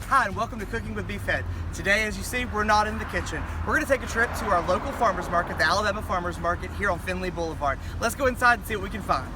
Hi, and welcome to Cooking with Be Fed. Today, as you see, we're not in the kitchen. We're going to take a trip to our local farmers market, the Alabama Farmers Market here on Finley Boulevard. Let's go inside and see what we can find.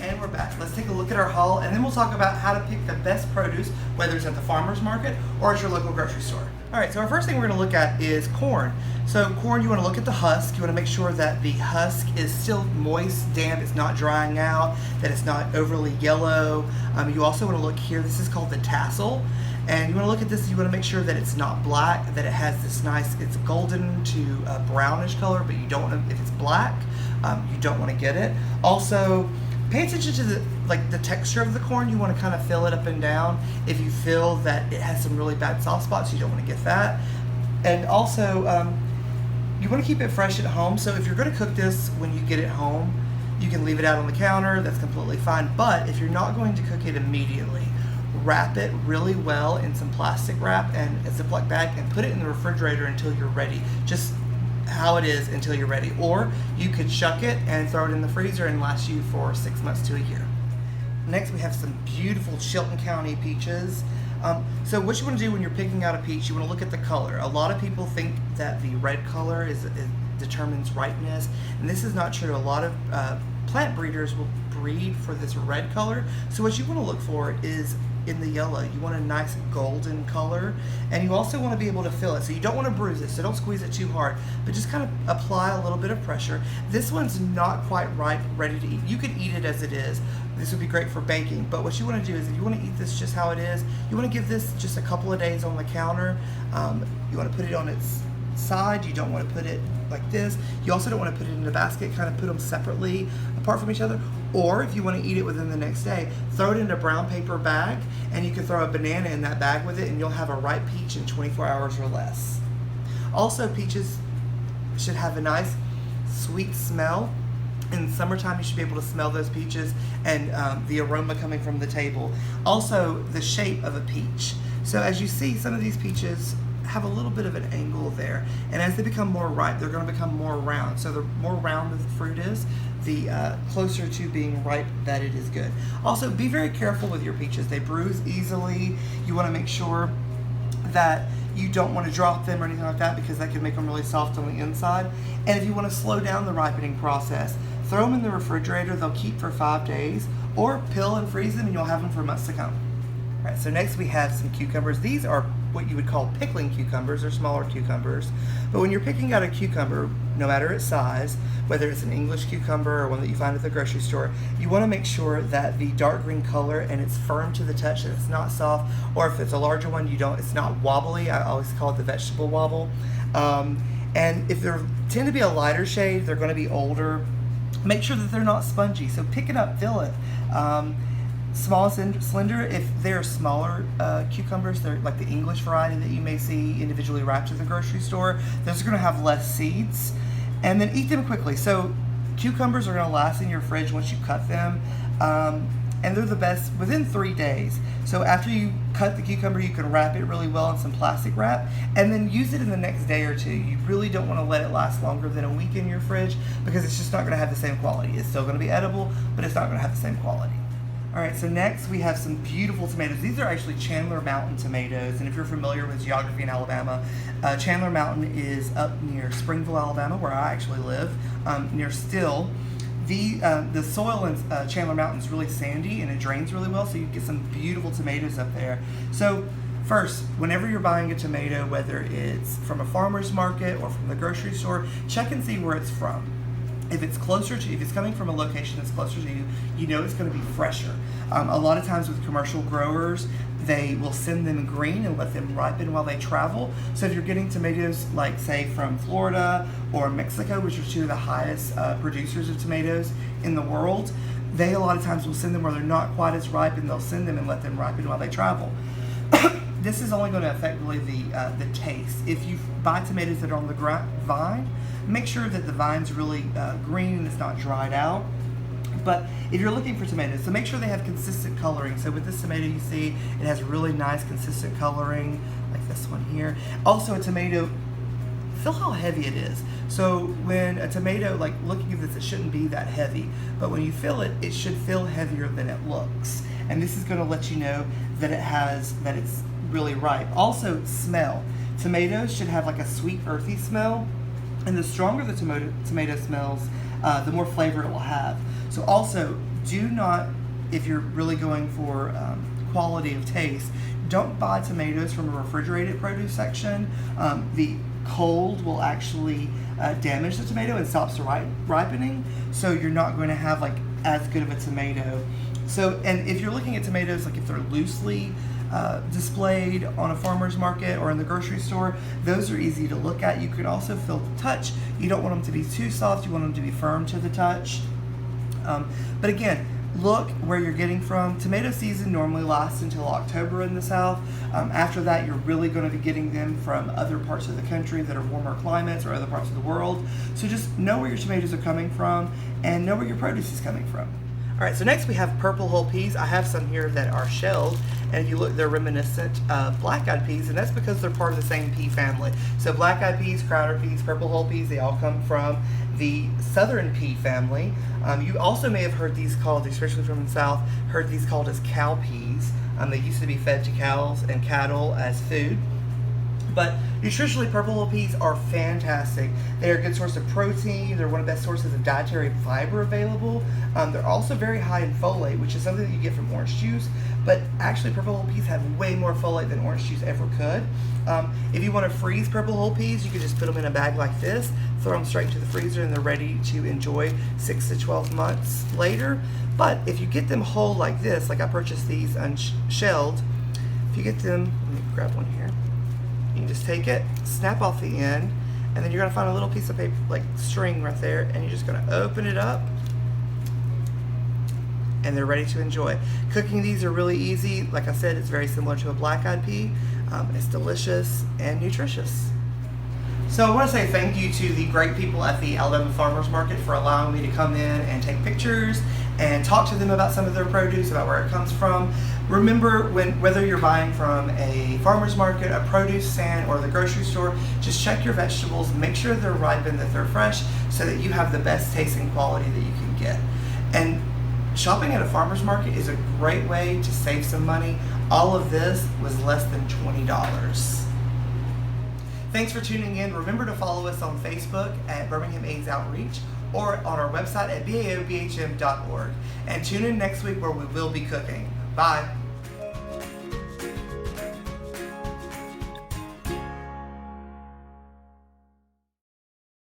And we're back. Let's take a look at our haul, and then we'll talk about how to pick the best produce, whether it's at the farmer's market or at your local grocery store. All right, so our first thing we're gonna look at is corn. So corn, you wanna look at the husk. You wanna make sure that the husk is still moist, damp, it's not drying out, that it's not overly yellow. You also wanna look here, this is called the tassel. And you wanna look at this, you wanna make sure that it's not black, that it has this nice, it's golden to a brownish color, but you don't wanna, if it's black, you don't wanna get it. Also, pay attention to the texture of the corn. You want to kind of feel it up and down. If you feel that it has some really bad soft spots, you don't want to get that. And also, you want to keep it fresh at home. So if you're going to cook this when you get it home, you can leave it out on the counter. That's completely fine. But if you're not going to cook it immediately, wrap it really well in some plastic wrap and a Ziploc bag and put it in the refrigerator until you're ready. Just how it is until you're ready. Or you could shuck it and throw it in the freezer and last you for 6 months to a year. Next, we have some beautiful Chilton County peaches. So what you want to do when you're picking out a peach, you want to look at the color. A lot of people think that the red color determines ripeness, and this is not true. A lot of plant breeders will breed for this red color. So what you want to look for is in the yellow. You want a nice golden color, and you also want to be able to feel it. So you don't want to bruise it, so don't squeeze it too hard, but just kind of apply a little bit of pressure. This one's not quite ripe, ready to eat. You could eat it as it is. This would be great for baking, but what you want to do is if you want to eat this just how it is, you want to give this just a couple of days on the counter. You want to put it on its side. You don't want to put it like this. You also don't want to put it in a basket, kind of put them separately apart from each other. Or if you want to eat it within the next day, throw it in a brown paper bag, and you can throw a banana in that bag with it, and you'll have a ripe peach in 24 hours or less. Also, peaches should have a nice sweet smell. In summertime, you should be able to smell those peaches and the aroma coming from the table. Also, the shape of a peach. So as you see, some of these peaches have a little bit of an angle there, and as they become more ripe, they're going to become more round. So the more round the fruit is, the closer to being ripe that it is good. Also, be very careful with your peaches. They bruise easily. You want to make sure that you don't want to drop them or anything like that, because that can make them really soft on the inside. And if you want to slow down the ripening process, throw them in the refrigerator. They'll keep for 5 days, or peel and freeze them and you'll have them for months to come. All right, so next we have some cucumbers. These are what you would call pickling cucumbers, or smaller cucumbers. But when you're picking out a cucumber, no matter its size, whether it's an English cucumber or one that you find at the grocery store, you want to make sure that the dark green color and it's firm to the touch, that it's not soft, or if it's a larger one, it's not wobbly. I always call it the vegetable wobble. And if they tend to be a lighter shade, they're going to be older. Make sure that they're not spongy. So pick it up, feel it. Small and slender. If they're smaller cucumbers, they're like the English variety that you may see individually wrapped at the grocery store, those are going to have less seeds. And then eat them quickly. So cucumbers are going to last in your fridge once you cut them, and they're the best within 3 days. So after you cut the cucumber, you can wrap it really well in some plastic wrap and then use it in the next day or two. You really don't want to let it last longer than a week in your fridge, because it's just not going to have the same quality. It's still going to be edible, but it's not going to have the same quality. All right, so next we have some beautiful tomatoes. These are actually Chandler Mountain tomatoes, and if you're familiar with geography in Alabama, Chandler Mountain is up near Springville, Alabama, where I actually live, near Still. The soil in Chandler Mountain is really sandy and it drains really well, so you get some beautiful tomatoes up there. So first, whenever you're buying a tomato, whether it's from a farmer's market or from the grocery store, check and see where it's from. If it's coming from a location that's closer to you, you know it's going to be fresher. A lot of times with commercial growers, they will send them green and let them ripen while they travel. So if you're getting tomatoes, like say from Florida or Mexico, which are two of the highest producers of tomatoes in the world, they a lot of times will send them where they're not quite as ripe, and they'll send them and let them ripen while they travel. This is only going to affect really the taste. If you buy tomatoes that are on the vine, make sure that the vine's really green and it's not dried out. But if you're looking for tomatoes, so make sure they have consistent coloring. So with this tomato, you see it has really nice consistent coloring, like this one here. Also, a tomato, feel how heavy it is. So when a tomato, like looking at this, it shouldn't be that heavy, but when you feel it, it should feel heavier than it looks. And this is going to let you know that it's really ripe. Also, smell. Tomatoes should have like a sweet, earthy smell, and the stronger the tomato smells, the more flavor it will have. So also, do not, if you're really going for quality of taste, don't buy tomatoes from a refrigerated produce section. The cold will actually damage the tomato and stops the ripening, so you're not going to have like as good of a tomato. So, and if you're looking at tomatoes, like if they're loosely displayed on a farmer's market or in the grocery store, those are easy to look at. You can also feel the touch. You don't want them to be too soft, you want them to be firm to the touch. But again, look where you're getting from. Tomato season normally lasts until October in the South. After that, you're really going to be getting them from other parts of the country that are warmer climates or other parts of the world. So just know where your tomatoes are coming from and know where your produce is coming from. All right, so next we have purple hull peas. I have some here that are shelled, and if you look, they're reminiscent of black-eyed peas, and that's because they're part of the same pea family. So black-eyed peas, crowder peas, purple hull peas, they all come from the southern pea family. You also may have heard these called, especially from the South, heard these called as cow peas. They used to be fed to cows and cattle as food. But nutritionally, purple hull peas are fantastic. They're a good source of protein. They're one of the best sources of dietary fiber available. They're also very high in folate, which is something that you get from orange juice. But actually, purple hull peas have way more folate than orange juice ever could. If you want to freeze purple hull peas, you can just put them in a bag like this, throw them straight into the freezer, and they're ready to enjoy 6 to 12 months later. But if you get them whole like this, like I purchased these unshelled, if you get them, let me grab one here. You can just take it, snap off the end, and then you're going to find a little piece of paper, like string right there, and you're just going to open it up, and they're ready to enjoy. Cooking these are really easy. Like I said, it's very similar to a black-eyed pea. It's delicious and nutritious. So I want to say thank you to the great people at the Alabama Farmers Market for allowing me to come in and take pictures and talk to them about some of their produce, about where it comes from. Remember, whether you're buying from a farmer's market, a produce stand, or the grocery store, just check your vegetables, make sure they're ripe and that they're fresh, so that you have the best taste and quality that you can get. And shopping at a farmer's market is a great way to save some money. All of this was less than $20. Thanks for tuning in. Remember to follow us on Facebook at Birmingham AIDS Outreach or on our website at baobhm.org. And tune in next week where we will be cooking. Bye.